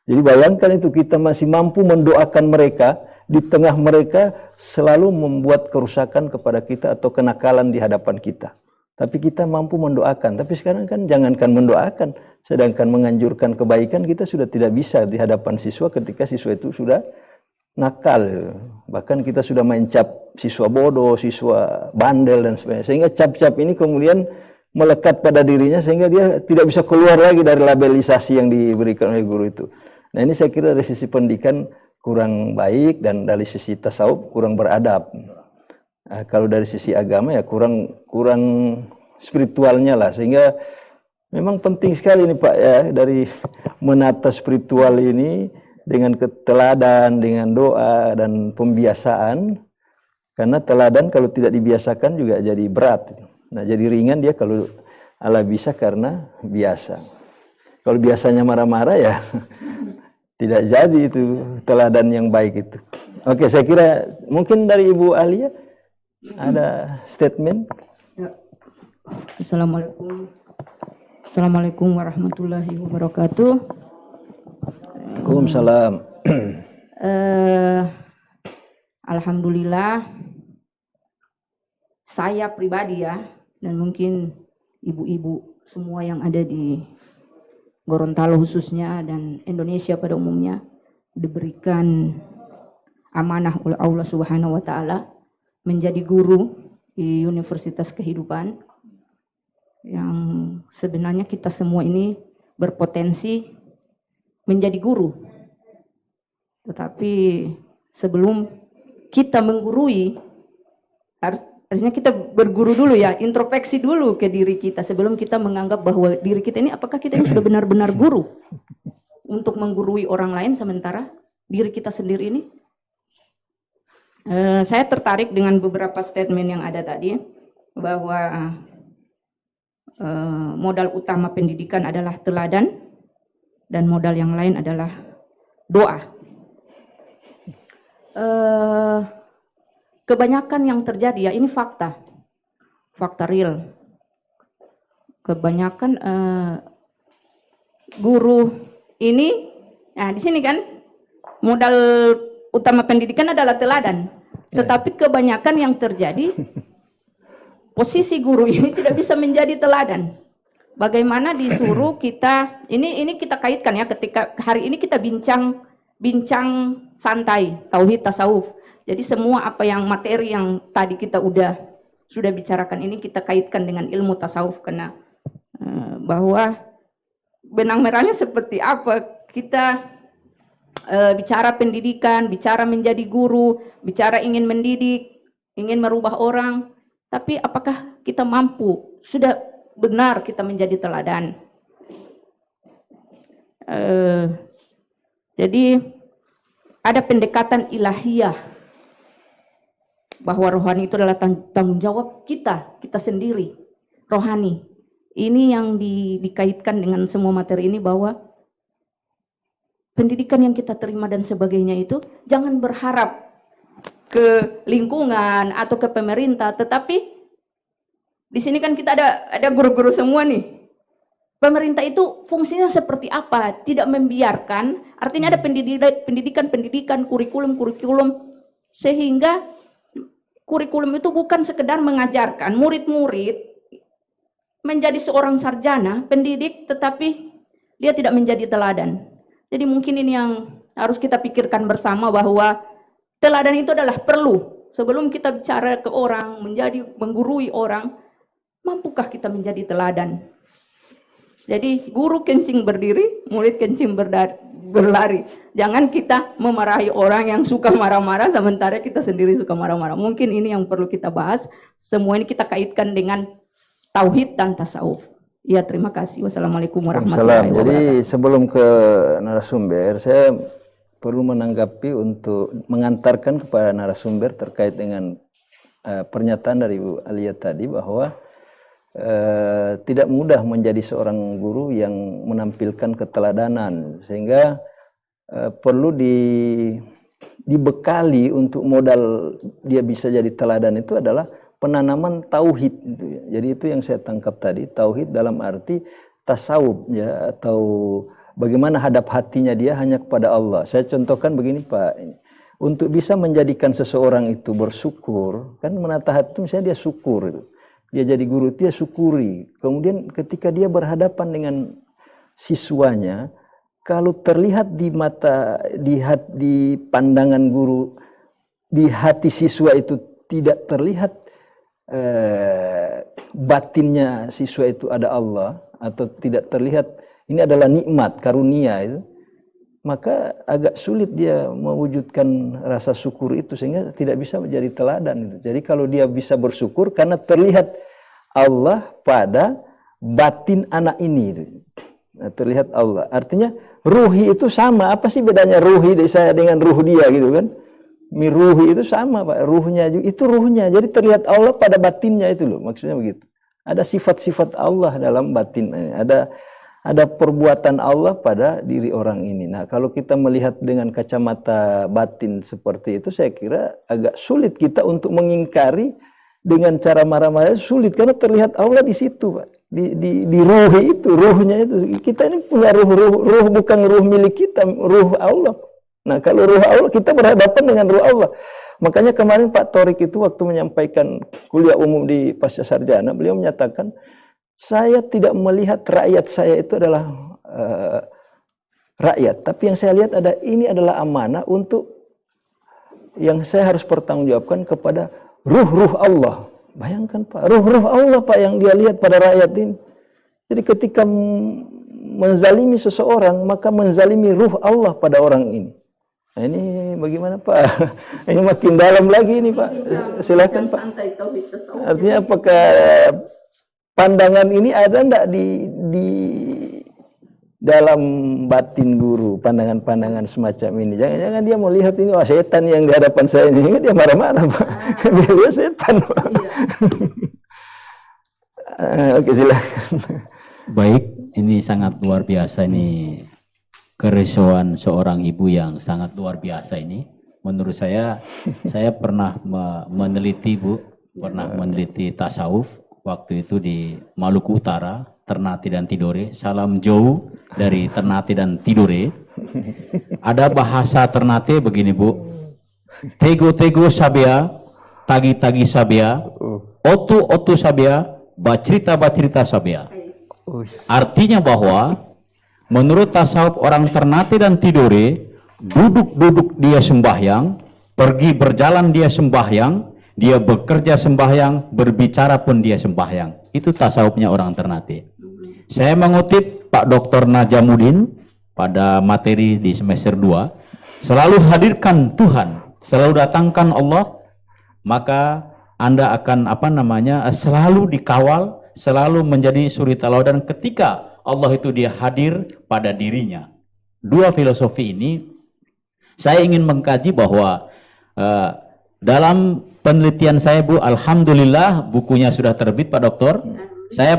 Jadi bayangkan itu, kita masih mampu mendoakan mereka, di tengah mereka selalu membuat kerusakan kepada kita atau kenakalan di hadapan kita. Tapi kita mampu mendoakan. Tapi sekarang kan jangankan mendoakan, sedangkan menganjurkan kebaikan kita sudah tidak bisa di hadapan siswa ketika siswa itu sudah nakal. Bahkan kita sudah main cap siswa bodoh, siswa bandel dan sebagainya. Sehingga cap-cap ini kemudian melekat pada dirinya sehingga dia tidak bisa keluar lagi dari labelisasi yang diberikan oleh guru itu. Nah ini saya kira dari sisi pendidikan kurang baik, dan dari sisi tasawuf kurang beradab. Nah, kalau dari sisi agama ya kurang spiritualnya lah, sehingga memang penting sekali nih Pak ya, dari menata spiritual ini dengan keteladan, dengan doa dan pembiasaan. Karena teladan kalau tidak dibiasakan juga jadi berat. Nah jadi ringan dia kalau ala bisa karena biasa. Kalau biasanya marah-marah ya tidak jadi itu teladan yang baik itu. Oke, saya kira mungkin dari Ibu Alia ada statement. Ya. Assalamualaikum warahmatullahi wabarakatuh. Waalaikumsalam. Alhamdulillah, saya pribadi ya, dan mungkin ibu-ibu semua yang ada di Gorontalo khususnya dan Indonesia pada umumnya diberikan amanah oleh Allah Subhanahu wa taala menjadi guru di Universitas Kehidupan, yang sebenarnya kita semua ini berpotensi menjadi guru. Tetapi sebelum kita menggurui, harusnya kita berguru dulu ya, introspeksi dulu ke diri kita sebelum kita menganggap bahwa diri kita ini, apakah kita ini sudah benar-benar guru untuk menggurui orang lain sementara diri kita sendiri ini. Saya tertarik dengan beberapa statement yang ada tadi, bahwa modal utama pendidikan adalah teladan dan modal yang lain adalah doa. Kebanyakan yang terjadi ya, ini fakta real. Kebanyakan guru ini, nah di sini kan modal utama pendidikan adalah teladan, tetapi kebanyakan yang terjadi posisi guru ini tidak bisa menjadi teladan. Bagaimana disuruh kita, ini kita kaitkan ya, ketika hari ini kita bincang santai tauhid tasawuf. Jadi semua apa yang materi yang tadi kita sudah bicarakan ini kita kaitkan dengan ilmu tasawuf, karena bahwa benang merahnya seperti apa kita bicara pendidikan, bicara menjadi guru, bicara ingin mendidik, ingin merubah orang, tapi apakah kita mampu, sudah benar kita menjadi teladan. Jadi ada pendekatan ilahiyah bahwa rohani itu adalah tanggung jawab kita sendiri, rohani. Ini yang dikaitkan dengan semua materi ini, bahwa pendidikan yang kita terima dan sebagainya itu jangan berharap ke lingkungan atau ke pemerintah, tetapi di sini kan kita ada guru-guru semua nih. Pemerintah itu fungsinya seperti apa? Tidak membiarkan, artinya ada pendidikan, kurikulum, sehingga kurikulum itu bukan sekedar mengajarkan murid-murid menjadi seorang sarjana, pendidik, tetapi dia tidak menjadi teladan. Jadi mungkin ini yang harus kita pikirkan bersama, bahwa teladan itu adalah perlu. Sebelum kita bicara ke orang, menggurui orang, mampukah kita menjadi teladan? Jadi guru kencing berdiri, murid kencing berlari. Jangan kita memarahi orang yang suka marah-marah sementara kita sendiri suka marah-marah. Mungkin ini yang perlu kita bahas. Semua ini kita kaitkan dengan tauhid dan tasawuf. Ya, terima kasih. Wassalamualaikum warahmatullahi wabarakatuh. Jadi sebelum ke narasumber, saya perlu menanggapi untuk mengantarkan kepada narasumber terkait dengan pernyataan dari Bu Alia tadi, bahwa tidak mudah menjadi seorang guru yang menampilkan keteladanan, sehingga perlu dibekali untuk modal dia bisa jadi teladan itu adalah penanaman tauhid itu ya. Jadi itu yang saya tangkap tadi, tauhid dalam arti tasawuf ya, atau bagaimana hadap hatinya dia hanya kepada Allah. Saya contohkan begini Pak, untuk bisa menjadikan seseorang itu bersyukur, kan menata hati itu misalnya dia syukur itu. Dia jadi guru, dia syukuri. Kemudian ketika dia berhadapan dengan siswanya, kalau terlihat di mata, di pandangan guru, di hati siswa itu tidak terlihat batinnya siswa itu ada Allah, atau tidak terlihat ini adalah nikmat, karunia itu, maka agak sulit dia mewujudkan rasa syukur itu, sehingga tidak bisa menjadi teladan itu. Jadi kalau dia bisa bersyukur karena terlihat Allah pada batin anak ini itu. Nah, terlihat Allah. Artinya ruhi itu sama. Apa sih bedanya ruhi saya dengan ruh dia gitu kan? Miruhi itu sama Pak, ruhnya juga, itu ruhnya. Jadi terlihat Allah pada batinnya itu loh, maksudnya begitu. Ada sifat-sifat Allah dalam batin, ada perbuatan Allah pada diri orang ini. Nah, kalau kita melihat dengan kacamata batin seperti itu, saya kira agak sulit kita untuk mengingkari dengan cara marah-marah, sulit karena terlihat Allah di situ Pak. Di ruhi itu, ruhnya itu. Kita ini punya ruh bukan ruh milik kita, ruh Allah. Nah, kalau ruh Allah, kita berhadapan dengan ruh Allah. Makanya kemarin Pak Torik itu waktu menyampaikan kuliah umum di Pasca Sarjana, beliau menyatakan, saya tidak melihat rakyat saya itu adalah rakyat, tapi yang saya lihat ini adalah amanah untuk yang saya harus pertanggungjawabkan kepada ruh-ruh Allah. Bayangkan Pak, ruh-ruh Allah Pak yang dia lihat pada rakyat ini. Jadi ketika menzalimi seseorang, maka menzalimi ruh Allah pada orang ini. Nah, ini bagaimana Pak? Ini makin dalam lagi ini Pak. Silakan Pak. Artinya apakah pandangan ini ada enggak di dalam batin guru, pandangan-pandangan semacam ini? Jangan-jangan dia mau lihat ini, wah setan yang di hadapan saya ini, dia marah-marah Pak. Dia lihat setan Pak. Oke, silakan. Baik, ini sangat luar biasa ini kerisauan seorang ibu yang sangat luar biasa ini. Menurut saya pernah meneliti Bu, pernah meneliti tasawuf waktu itu di Maluku Utara, Ternate dan Tidore. Salam jauh dari Ternate dan Tidore. Ada bahasa Ternate begini Bu, tego-tego sabea, tagi-tagi sabea, otu-otu sabea, bacerita-bacerita sabea. Artinya bahwa menurut tasawuf orang Ternate dan Tidore, duduk-duduk dia sembahyang, pergi berjalan dia sembahyang, dia bekerja sembahyang, berbicara pun dia sembahyang. Itu tasawufnya orang Ternate. Saya mengutip Pak Dr. Najamuddin pada materi di semester 2, selalu hadirkan Tuhan, selalu datangkan Allah, maka Anda akan selalu dikawal, selalu menjadi suri tauladan ketika Allah itu dia hadir pada dirinya. Dua filosofi ini saya ingin mengkaji bahwa dalam penelitian saya Bu, alhamdulillah bukunya sudah terbit Pak Dokter. Saya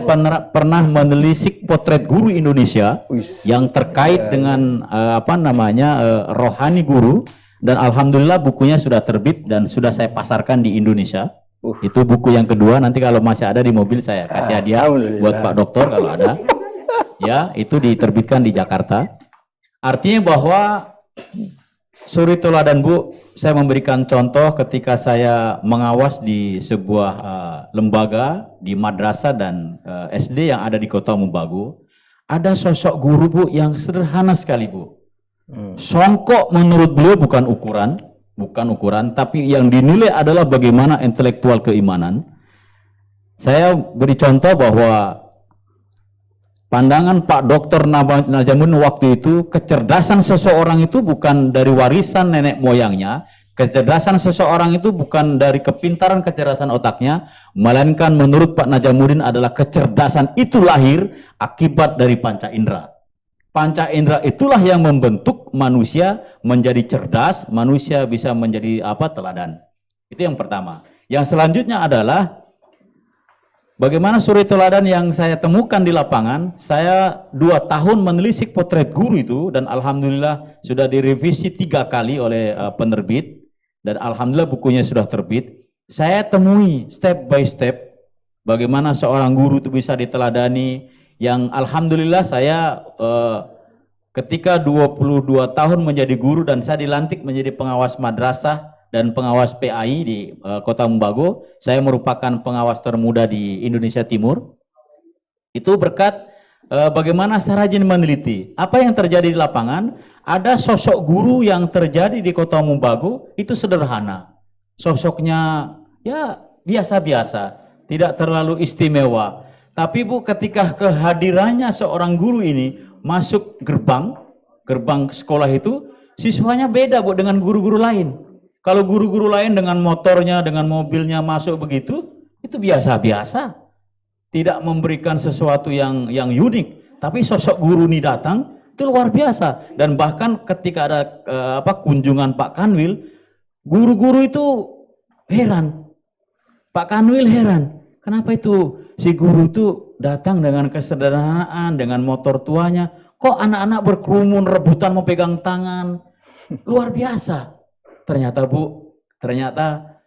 pernah menelisik potret guru Indonesia yang terkait dengan rohani guru, dan alhamdulillah bukunya sudah terbit dan sudah saya pasarkan di Indonesia. Itu buku yang kedua, nanti kalau masih ada di mobil saya kasih hadiah buat Pak Dokter kalau ada. Ya, itu diterbitkan di Jakarta. Artinya bahwa suri teladan Bu, saya memberikan contoh ketika saya mengawas di sebuah lembaga di madrasah dan SD yang ada di Kota Mobagu. Ada sosok guru Bu yang sederhana sekali Bu. Songkok menurut beliau bukan ukuran, tapi yang dinilai adalah bagaimana intelektual keimanan. Saya beri contoh bahwa pandangan Pak Dr. Najamuddin waktu itu, kecerdasan seseorang itu bukan dari warisan nenek moyangnya, kecerdasan seseorang itu bukan dari kepintaran kecerdasan otaknya, melainkan menurut Pak Najamuddin adalah kecerdasan itu lahir akibat dari panca indera. Panca indera itulah yang membentuk manusia menjadi cerdas, manusia bisa menjadi teladan. Itu yang pertama. Yang selanjutnya adalah bagaimana suri teladan yang saya temukan di lapangan. Saya 2 tahun menelisik potret guru itu, dan alhamdulillah sudah direvisi 3 kali oleh penerbit, dan alhamdulillah bukunya sudah terbit. Saya temui step by step bagaimana seorang guru itu bisa diteladani, yang alhamdulillah saya ketika 22 tahun menjadi guru dan saya dilantik menjadi pengawas madrasah dan pengawas PAI di Kota Mobagu. Saya merupakan pengawas termuda di Indonesia Timur. Itu berkat bagaimana saya rajin meneliti apa yang terjadi di lapangan. Ada sosok guru yang terjadi di Kota Mobagu itu sederhana. Sosoknya ya biasa-biasa, tidak terlalu istimewa. Tapi Bu, ketika kehadirannya seorang guru ini masuk gerbang sekolah itu, siswanya beda Bu dengan guru-guru lain. Kalau guru-guru lain dengan motornya, dengan mobilnya masuk begitu, itu biasa-biasa. Tidak memberikan sesuatu yang unik. Tapi sosok guru ini datang, itu luar biasa. Dan bahkan ketika ada kunjungan Pak Kanwil, guru-guru itu heran. Pak Kanwil heran. Kenapa itu si guru itu datang dengan kesederhanaan, dengan motor tuanya. Kok anak-anak berkerumun, rebutan mau pegang tangan. Luar biasa. Ternyata Bu,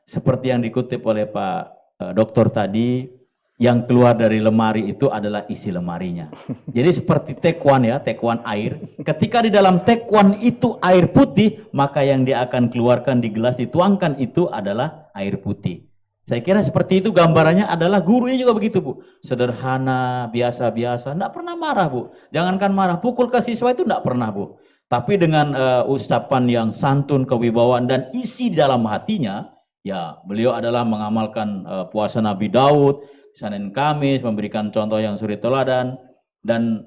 seperti yang dikutip oleh Pak Dokter tadi, yang keluar dari lemari itu adalah isi lemarinya. Jadi seperti tekwan ya, tekwan air. Ketika di dalam tekwan itu air putih, maka yang dia akan keluarkan di gelas dituangkan itu adalah air putih. Saya kira seperti itu gambarannya adalah guru ini juga begitu, Bu. Sederhana, biasa-biasa, enggak pernah marah, Bu. Jangankan marah, pukul ke siswa itu enggak pernah, Bu. Tapi dengan ucapan yang santun, kewibawaan dan isi di dalam hatinya, ya beliau adalah mengamalkan puasa Nabi Daud, Senin Kamis, memberikan contoh yang suri teladan, dan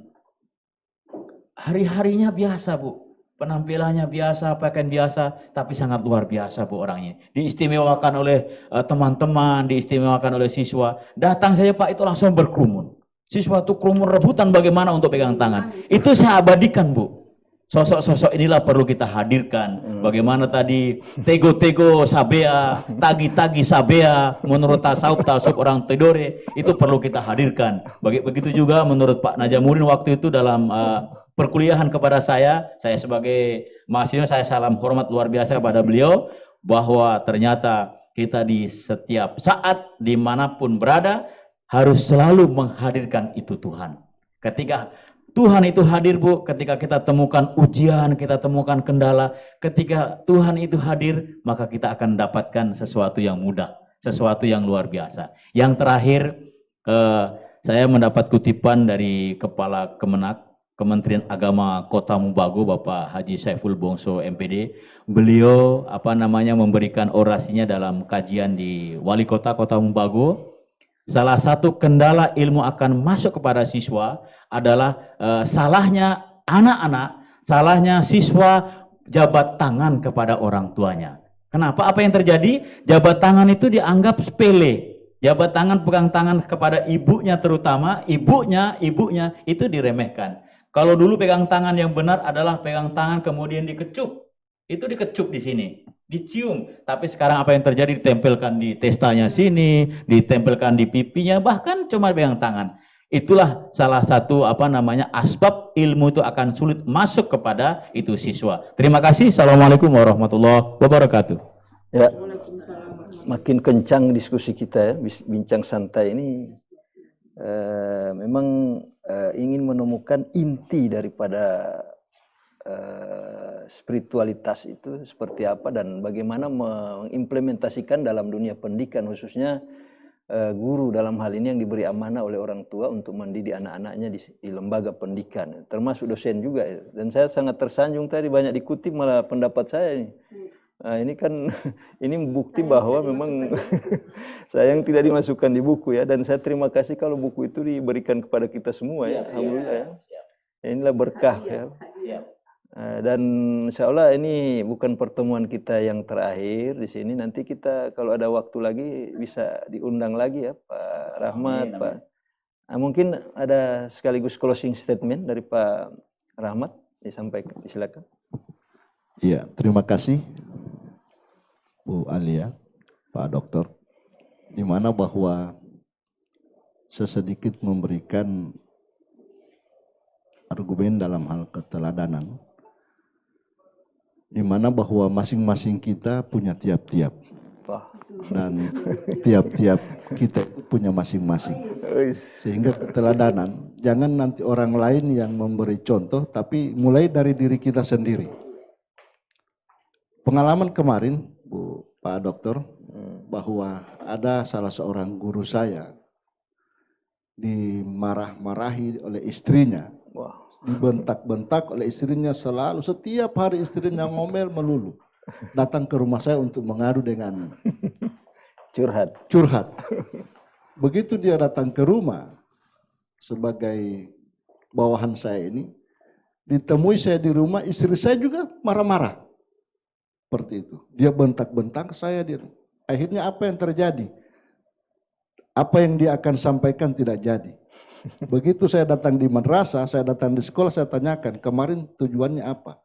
hari-harinya biasa, Bu. Penampilannya biasa, pakaian biasa, tapi sangat luar biasa, Bu, orangnya. Diistimewakan oleh teman-teman, diistimewakan oleh siswa. Datang saja, Pak, itu langsung berkerumun. Siswa itu kerumun rebutan bagaimana untuk pegang tangan. Itu saya abadikan, Bu. Sosok-sosok inilah perlu kita hadirkan. Bagaimana tadi tego-tego sabea, tagi-tagi sabea, menurut tasawuf orang Tidore, itu perlu kita hadirkan. Begitu juga menurut Pak Najamuddin waktu itu dalam perkuliahan kepada saya sebagai mahasiswa, saya salam hormat luar biasa kepada beliau, bahwa ternyata kita di setiap saat, dimanapun berada, harus selalu menghadirkan itu Tuhan. Ketika Tuhan itu hadir, Bu, ketika kita temukan ujian, kita temukan kendala, ketika Tuhan itu hadir, maka kita akan mendapatkan sesuatu yang mudah, sesuatu yang luar biasa. Yang terakhir, saya mendapat kutipan dari Kepala Kementerian Agama Kota Mubago, Bapak Haji Saiful Bongso MPD. Beliau memberikan orasinya dalam kajian di Wali Kota Mubago. Salah satu kendala ilmu akan masuk kepada siswa adalah salahnya anak-anak, salahnya siswa jabat tangan kepada orang tuanya. Kenapa? Apa yang terjadi? Jabat tangan itu dianggap sepele. Jabat tangan, pegang tangan kepada ibunya terutama, ibunya itu diremehkan. Kalau dulu pegang tangan yang benar adalah pegang tangan kemudian dikecup. Itu dikecup di sini, dicium. Tapi sekarang apa yang terjadi? Ditempelkan di testanya sini, ditempelkan di pipinya, bahkan cuma pegang tangan. Itulah salah satu asbab ilmu itu akan sulit masuk kepada itu siswa. Terima kasih. Assalamualaikum warahmatullahi wabarakatuh. Ya, makin kencang diskusi kita ya, bincang santai ini memang ingin menemukan inti daripada spiritualitas itu seperti apa dan bagaimana mengimplementasikan dalam dunia pendidikan, khususnya guru dalam hal ini yang diberi amanah oleh orang tua untuk mendidik anak-anaknya di lembaga pendidikan, termasuk dosen juga. Dan saya sangat tersanjung tadi banyak dikutip malah pendapat saya ini. Nah, ini kan ini bukti bahwa memang sayang tidak dimasukkan di buku ya, dan saya terima kasih kalau buku itu diberikan kepada kita semua ya. Alhamdulillah ya. Inilah berkah ya. Dan insya Allah ini bukan pertemuan kita yang terakhir di sini. Nanti kita kalau ada waktu lagi bisa diundang lagi ya Pak Rahmat, amin, Pak. Nah, mungkin ada sekaligus closing statement dari Pak Rahmat disampaikan. Silakan. Iya, terima kasih Bu Alia, Pak Dokter. Di mana bahwa sesedikit memberikan argumen dalam hal keteladanan, di mana bahwa masing-masing kita punya tiap-tiap dan tiap-tiap kita punya masing-masing, sehingga keteladanan jangan nanti orang lain yang memberi contoh, tapi mulai dari diri kita sendiri. Pengalaman kemarin Bu Pak Dokter, bahwa ada salah seorang guru saya dimarah-marahi oleh istrinya, dibentak-bentak oleh istrinya selalu, setiap hari istrinya ngomel melulu. Datang ke rumah saya untuk mengadu dengan curhat. Begitu dia datang ke rumah sebagai bawahan saya ini, ditemui saya di rumah, istri saya juga marah-marah. Seperti itu. Dia bentak-bentak saya. Akhirnya apa yang terjadi? Apa yang dia akan sampaikan tidak jadi. Begitu saya datang di madrasah, saya datang di sekolah, saya tanyakan, kemarin tujuannya apa?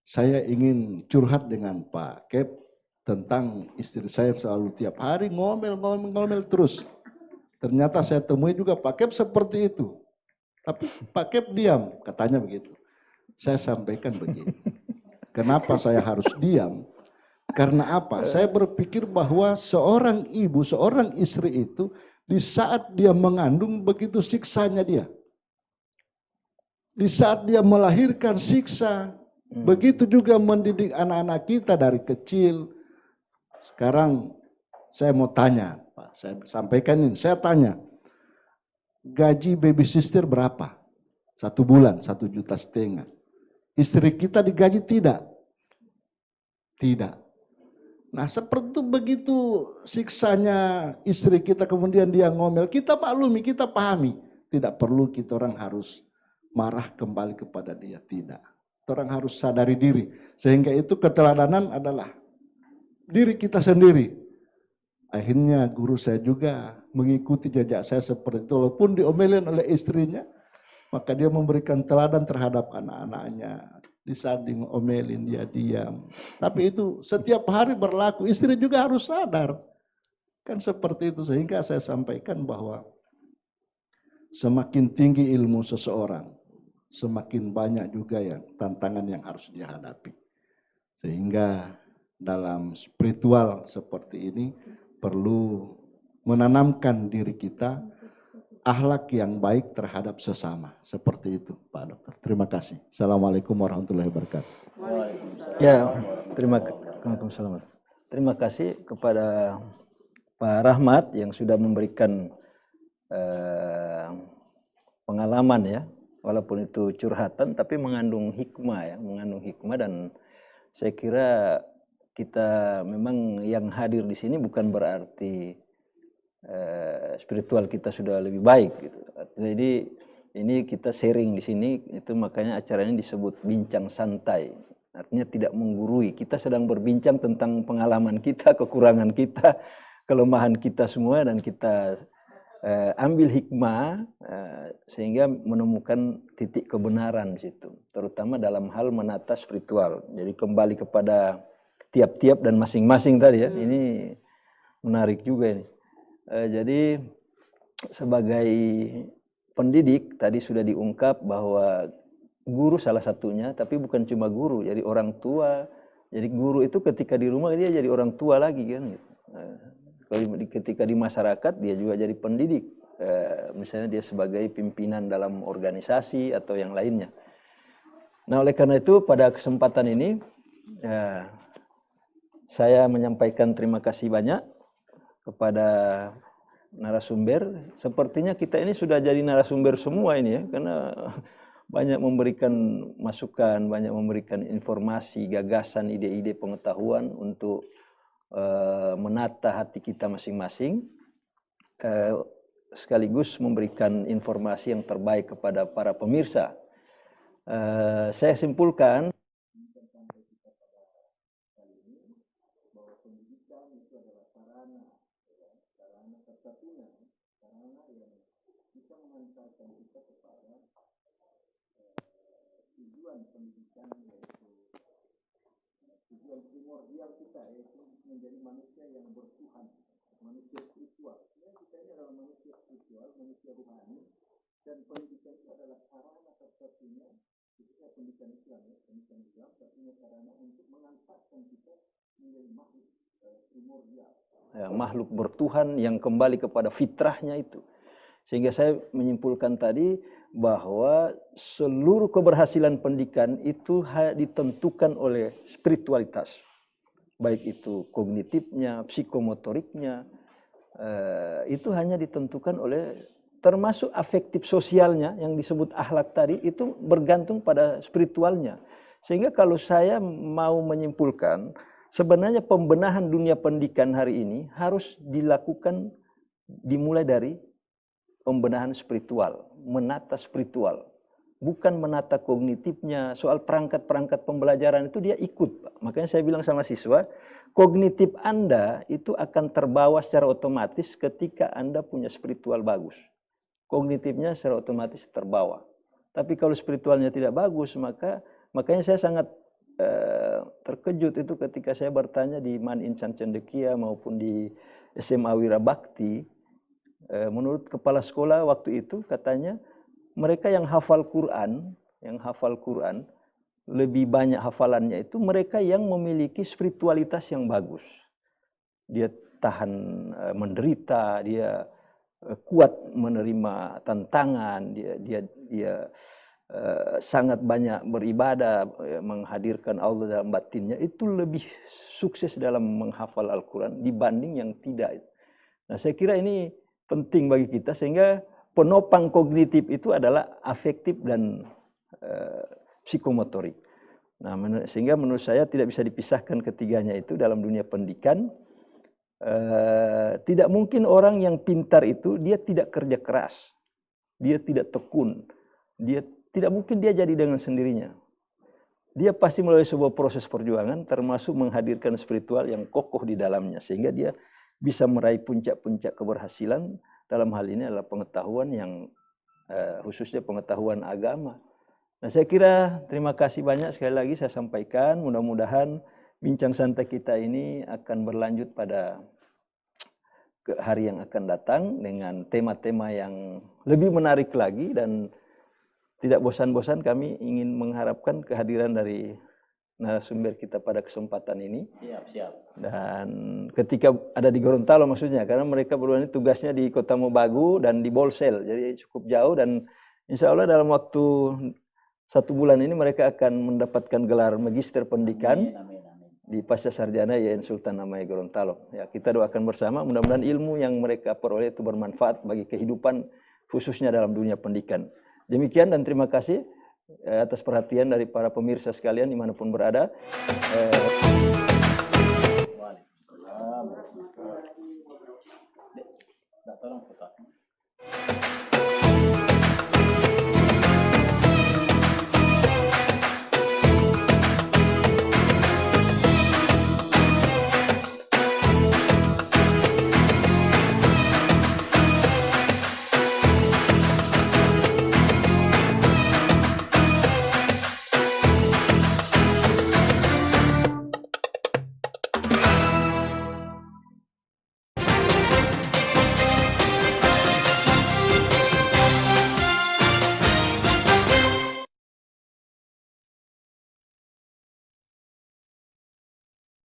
Saya ingin curhat dengan Pak Kep tentang istri saya yang selalu tiap hari ngomel terus. Ternyata saya temui juga Pak Kep seperti itu. Tapi Pak Kep diam, katanya begitu. Saya sampaikan begini. Kenapa saya harus diam? Karena apa? Saya berpikir bahwa seorang ibu, seorang istri itu Di saat dia mengandung, begitu siksanya dia. Di saat dia melahirkan, siksa. Begitu juga mendidik anak-anak kita dari kecil. Sekarang saya mau tanya, Pak, saya sampaikan ini, saya tanya, gaji baby sister berapa? 1 bulan, 1,5 juta. Istri kita digaji tidak? Tidak. Nah seperti itu, begitu siksanya istri kita, kemudian dia ngomel, kita maklumi, kita pahami. Tidak perlu kita orang harus marah kembali kepada dia, tidak. Kita orang harus sadari diri. Sehingga itu keteladanan adalah diri kita sendiri. Akhirnya guru saya juga mengikuti jejak saya seperti itu. Walaupun diomelin oleh istrinya, maka dia memberikan teladan terhadap anak-anaknya. Di saat diomelin dia diam. Tapi itu setiap hari berlaku. Istri juga harus sadar. Kan seperti itu. Sehingga saya sampaikan bahwa semakin tinggi ilmu seseorang, semakin banyak juga yang tantangan yang harus dihadapi. Sehingga dalam spiritual seperti ini perlu menanamkan diri kita akhlak yang baik terhadap sesama. Seperti itu Pak Dokter. Terima kasih. Assalamualaikum warahmatullahi wabarakatuh. Ya, terima kasih kepada Pak Rahmat yang sudah memberikan pengalaman ya, walaupun itu curhatan tapi mengandung hikmah ya, mengandung hikmah. Dan saya kira kita memang yang hadir di sini bukan berarti spiritual kita sudah lebih baik gitu. Jadi ini kita sharing di sini, itu makanya acara ini disebut bincang santai. Artinya tidak menggurui. Kita sedang berbincang tentang pengalaman kita, kekurangan kita, kelemahan kita semua, dan kita ambil hikmah sehingga menemukan titik kebenaran di situ. Terutama dalam hal menata spiritual. Jadi kembali kepada tiap-tiap dan masing-masing tadi ya. Ini menarik juga ini. Jadi sebagai pendidik tadi sudah diungkap bahwa guru salah satunya, tapi bukan cuma guru, jadi orang tua. Jadi guru itu ketika di rumah dia jadi orang tua lagi kan. Ketika di masyarakat dia juga jadi pendidik. Misalnya dia sebagai pimpinan dalam organisasi atau yang lainnya. Nah oleh karena itu pada kesempatan ini saya menyampaikan terima kasih banyak kepada narasumber. Sepertinya kita ini sudah jadi narasumber semua ini ya, karena banyak memberikan masukan, banyak memberikan informasi, gagasan, ide-ide, pengetahuan untuk menata hati kita masing-masing, sekaligus memberikan informasi yang terbaik kepada para pemirsa. Saya simpulkan tujuan primordial kita, yaitu menjadi manusia yang bertuhan, manusia spiritual. Kita ini adalah manusia spiritual, manusia rohani, dan pendidikan itu adalah sarana satu-satunya, khususnya pendidikan Islam, satunya sarana untuk mengantarkan kita menjadi makhluk primordial. Ya, makhluk bertuhan yang kembali kepada fitrahnya itu. Sehingga saya menyimpulkan tadi bahwa seluruh keberhasilan pendidikan itu ditentukan oleh spiritualitas. Baik itu kognitifnya, psikomotoriknya, itu hanya ditentukan oleh, termasuk afektif sosialnya yang disebut akhlak tadi, itu bergantung pada spiritualnya. Sehingga kalau saya mau menyimpulkan, sebenarnya pembenahan dunia pendidikan hari ini harus dilakukan dimulai dari pembenahan spiritual, menata spiritual, bukan menata kognitifnya. Soal perangkat-perangkat pembelajaran itu dia ikut, Pak. Makanya saya bilang sama siswa, kognitif Anda itu akan terbawa secara otomatis ketika Anda punya spiritual bagus. Kognitifnya secara otomatis terbawa. Tapi kalau spiritualnya tidak bagus, makanya saya sangat terkejut itu ketika saya bertanya di Man Insan Cendekia maupun di SMA Wirabakti. Menurut kepala sekolah waktu itu katanya mereka yang hafal Quran, lebih banyak hafalannya itu mereka yang memiliki spiritualitas yang bagus. Dia tahan menderita, dia kuat menerima tantangan, dia sangat banyak beribadah, menghadirkan Allah dalam batinnya, itu lebih sukses dalam menghafal Al-Quran dibanding yang tidak. Nah, saya kira ini penting bagi kita, sehingga penopang kognitif itu adalah afektif dan psikomotorik. Nah, sehingga menurut saya tidak bisa dipisahkan ketiganya itu dalam dunia pendidikan. Tidak mungkin orang yang pintar itu dia tidak kerja keras, dia tidak tekun, dia tidak mungkin dia jadi dengan sendirinya. Dia pasti melalui sebuah proses perjuangan, termasuk menghadirkan spiritual yang kokoh di dalamnya, sehingga dia bisa meraih puncak-puncak keberhasilan. Dalam hal ini adalah pengetahuan yang khususnya pengetahuan agama. Nah, saya kira terima kasih banyak sekali lagi saya sampaikan. Mudah-mudahan bincang santai kita ini akan berlanjut pada hari yang akan datang dengan tema-tema yang lebih menarik lagi, dan tidak bosan-bosan kami ingin mengharapkan kehadiran dari narasumber kita pada kesempatan ini. Siap. Dan ketika ada di Gorontalo maksudnya, karena mereka berdua ini tugasnya di Kota Mobagu dan di Bolsel, jadi cukup jauh, dan insya Allah dalam waktu 1 bulan ini mereka akan mendapatkan gelar Magister Pendidikan di Pasca Sarjana YN Sultan Namaya Gorontalo. Ya, kita doakan bersama, mudah-mudahan ilmu yang mereka peroleh itu bermanfaat bagi kehidupan khususnya dalam dunia pendidikan. Demikian dan terima kasih atas perhatian dari para pemirsa sekalian dimanapun berada. Tolong